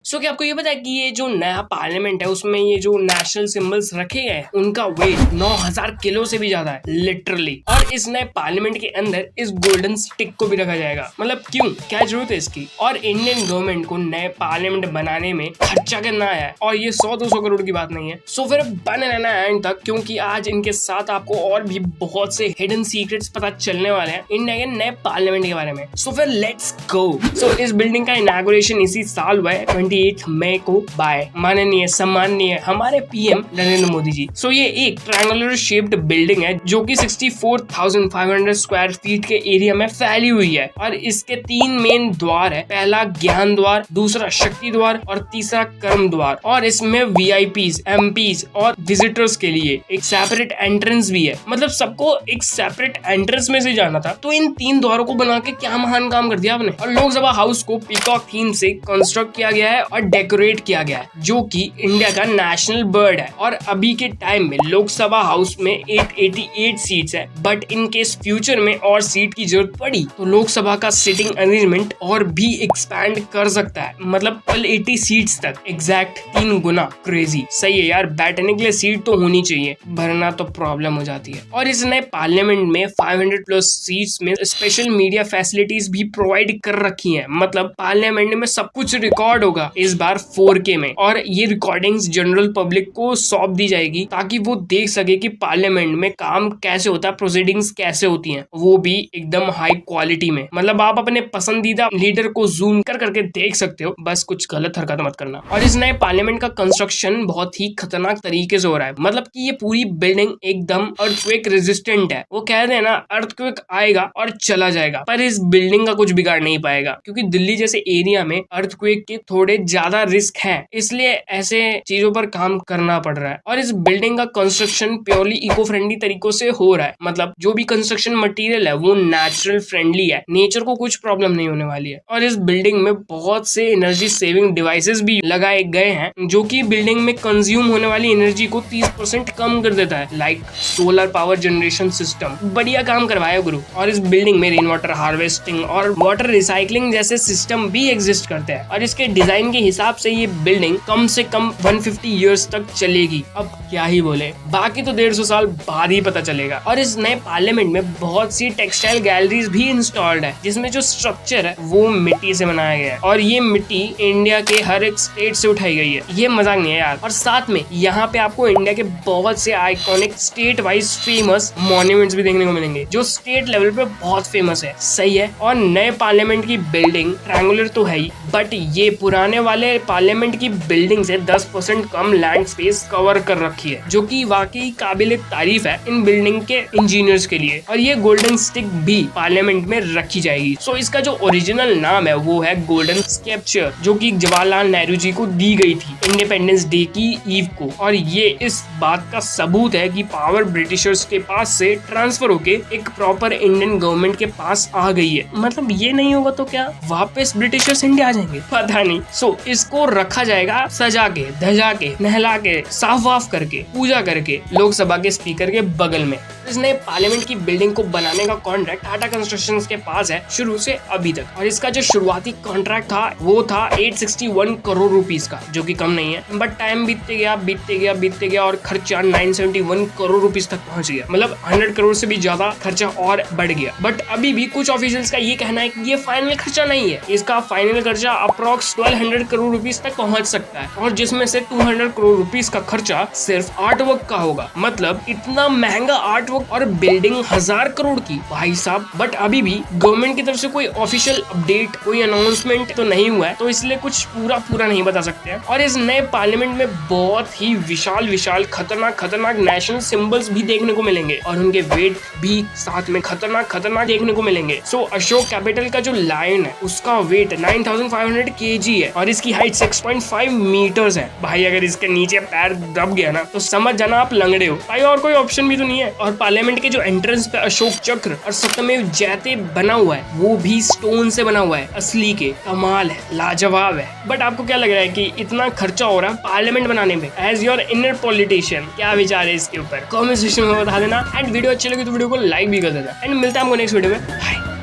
सो क्या आपको ये पता है कि ये जो नया पार्लियामेंट है उसमें ये जो नेशनल सिंबल्स रखे गए हैं उनका वेट 9000 किलो से भी ज्यादा है लिटरली। और इस नए पार्लियामेंट के अंदर इस गोल्डन स्टिक को भी रखा जाएगा। मतलब क्यों, क्या जरूरत है इसकी? और इंडियन गवर्नमेंट को नए पार्लियामेंट बनाने में खर्चा करना है और ये 100-200 करोड़ की बात नहीं है। सो फिर बने रहना एंड तक, क्योंकि आज इनके साथ आपको और भी बहुत से हिडन सीक्रेट्स पता चलने वाले हैं इंडिया के नए पार्लियामेंट के बारे में। सो फिर लेट्स गो। सो इस बिल्डिंग का इनॉग्रेशन इसी साल हुआ है 28 मई को बाय माननीय सम्माननीय हमारे पीएम नरेंद्र मोदी जी। सो ये एक ट्रायंगुलर शेप्ड बिल्डिंग है जो कि 64,500 स्क्वायर फीट के एरिया में फैली हुई है और इसके 3 मेन द्वार है। पहला ज्ञान द्वार, दूसरा शक्ति द्वार और तीसरा कर्म द्वार। और इसमें वीआईपीज, एमपीज और विजिटर्स के लिए एक सेपरेट एंट्रेंस भी है। मतलब सबको एक सेपरेट एंट्रेंस में से जाना था। तो इन 3 द्वारों को बना के क्या महान काम कर दिया आपने। और लोकसभा हाउस को पीकॉक थीम से कंस्ट्रक्ट किया गया है और डेकोरेट किया गया है, जो कि इंडिया का नेशनल बर्ड है। और अभी के टाइम में लोकसभा हाउस में 888 सीट्स है, बट इन केस फ्यूचर में और सीट की जरूरत पड़ी तो लोकसभा का सिटिंग अरेंजमेंट और भी एक्सपैंड कर सकता है। मतलब 80 सीट्स तक, एग्जैक्ट 3 गुना। क्रेजी, सही है यार। बैठने के लिए सीट तो होनी चाहिए, भरना तो प्रॉब्लम हो जाती है। और इस नए पार्लियामेंट में 500 प्लस सीट्स में स्पेशल मीडिया फैसिलिटीज भी प्रोवाइड कर रखी है। मतलब पार्लियामेंट में सब कुछ रिकॉर्ड होगा इस बार 4K में, और ये रिकॉर्डिंग्स जनरल पब्लिक को सौंप दी जाएगी ताकि वो देख सके कि पार्लियामेंट में काम कैसे होता है, प्रोसीडिंग्स कैसे होती हैं, वो भी एकदम हाई क्वालिटी में। मतलब आप अपने पसंदीदा लीडर को जूम कर करके देख सकते हो, बस कुछ गलत हरकत मत करना। और इस नए पार्लियामेंट का कंस्ट्रक्शन बहुत ही खतरनाक तरीके से हो रहा है। मतलब कि ये पूरी बिल्डिंग एकदम अर्थक्वेक रेजिस्टेंट है। वो कहते हैं ना, अर्थक्वेक आएगा और चला जाएगा, पर इस बिल्डिंग का कुछ बिगाड़ नहीं पाएगा, क्योंकि दिल्ली जैसे एरिया में अर्थक्वेक के थोड़े ज्यादा रिस्क है, इसलिए ऐसे चीजों पर काम करना पड़ रहा है। और इस बिल्डिंग का कंस्ट्रक्शन प्योरली इको फ्रेंडली तरीकों से हो रहा है। मतलब जो भी कंस्ट्रक्शन मटेरियल है वो नेचुरल फ्रेंडली है, नेचर को कुछ प्रॉब्लम नहीं होने वाली है। और इस बिल्डिंग में बहुत से एनर्जी सेविंग डिवाइसेस भी लगाए गए हैं, जो कि बिल्डिंग में कंज्यूम होने वाली एनर्जी को 30% कम कर देता है, like solar power generation system. बढ़िया काम करवाया गुरु। और इस बिल्डिंग में रेन वाटर हार्वेस्टिंग और वाटर रिसाइकलिंग जैसे सिस्टम भी एग्जिस्ट करते हैं। और इसके डिजाइन के हिसाब से ये बिल्डिंग कम से कम 150 इयर्स तक चलेगी। अब क्या ही बोले, बाकी तो 150 साल बाद ही पता चलेगा। और इस नए पार्लियामेंट में बहुत सी टेक्सटाइल गैलरीज भी इंस्टॉल्ड है, जिसमें जो स्ट्रक्चर है वो मिट्टी से बनाया गया है। और ये मिट्टी इंडिया के हर एक स्टेट से उठाई गई है, ये मजाक नहीं है यार। और साथ में यहाँ पे आपको इंडिया के बहुत से iconic state wise famous monuments भी देखने को मिलेंगे, जो स्टेट लेवल पे बहुत फेमस है। सही है। और नए पार्लियामेंट की बिल्डिंग ट्रायंगुलर तो है ही, बट ये पुराने वाले पार्लियामेंट की बिल्डिंग से 10% कम लैंड स्पेस कवर कर रखी है, जो कि वाकई काबिल तारीफ है इन बिल्डिंग के इंजीनियर्स के लिए। और ये गोल्डन स्टिक भी पार्लियामेंट में रखी जाएगी। सो इसका जो ओरिजिनल नाम है वो है गोल्डन स्कल्पचर, जो कि जवाहरलाल नेहरू जी को दी गई थी इंडिपेंडेंस डे की ईव को। और ये इस बात का सबूत है कि पावर ब्रिटिशर्स के पास से ट्रांसफर होके एक प्रॉपर इंडियन गवर्नमेंट के पास आ गई है। मतलब ये नहीं होगा तो क्या वापस ब्रिटिशर्स इंडिया आ जाएंगे, पता नहीं। सो इसको रखा जाएगा सजा के, धजा के, नहला के, साफ वाफ करके, पूजा करके लोकसभा के स्पीकर के बगल में। इस नए पार्लियामेंट की बिल्डिंग को बनाने का कॉन्ट्रैक्ट टाटा कंस्ट्रक्शंस के पास है शुरू से अभी तक। और इसका जो शुरुआती कॉन्ट्रैक्ट था वो था 861 करोड़ रुपीस का, जो कि कम नहीं है। बट टाइम बीतते गया और खर्चा 971 करोड़ रुपीस तक पहुंच गया। मतलब 100 करोड़ से भी ज्यादा खर्चा और बढ़ गया। बट अभी भी कुछ ऑफिशियल्स का ये कहना है कि ये फाइनल खर्चा नहीं है। इसका फाइनल खर्चा अप्रॉक्स 1200 करोड़ रुपीस तक पहुंच सकता है, और जिसमें से 200 करोड़ रुपीस का खर्चा सिर्फ आर्टवर्क का होगा। मतलब इतना महंगा आर्टवर्क और बिल्डिंग 1000 करोड़ की, भाई साहब। बट अभी भी गवर्नमेंट की तरफ से कोई ऑफिशियल अपडेट, कोई अनाउंसमेंट तो नहीं हुआ है, तो इसलिए कुछ पूरा नहीं बता सकते हैं। और इस नए पार्लियामेंट में बहुत ही विशाल खतरनाक नेशनल सिंबल्स भी देखने को मिलेंगे, और उनके वेट भी साथ में खतरनाक देखने को मिलेंगे। सो अशोक कैपिटल का जो लायन है उसका वेट 9500 kg है, और इसकी हाइट 6.5 मीटर्स है। भाई अगर इसके नीचे पैर दब गया ना तो समझ जाना आप लंगड़े हो भाई, और कोई ऑप्शन भी तो नहीं है। और पार्लियामेंट के जो एंट्रेंस पे अशोक चक्र और सत्यमेव जयते बना हुआ है, वो भी स्टोन से बना हुआ है, असली के। कमाल है, लाजवाब है। बट आपको क्या लग रहा है कि इतना खर्चा हो रहा है पार्लियामेंट बनाने में? एज योर इनर पॉलिटिशियन क्या विचार है इसके ऊपर? कमेंट सेक्शन में बता देना। एंड वीडियो अच्छी लगी तो वीडियो को लाइक भी कर देना। एंड मिलता है हमको नेक्स्ट वीडियो में। बाय।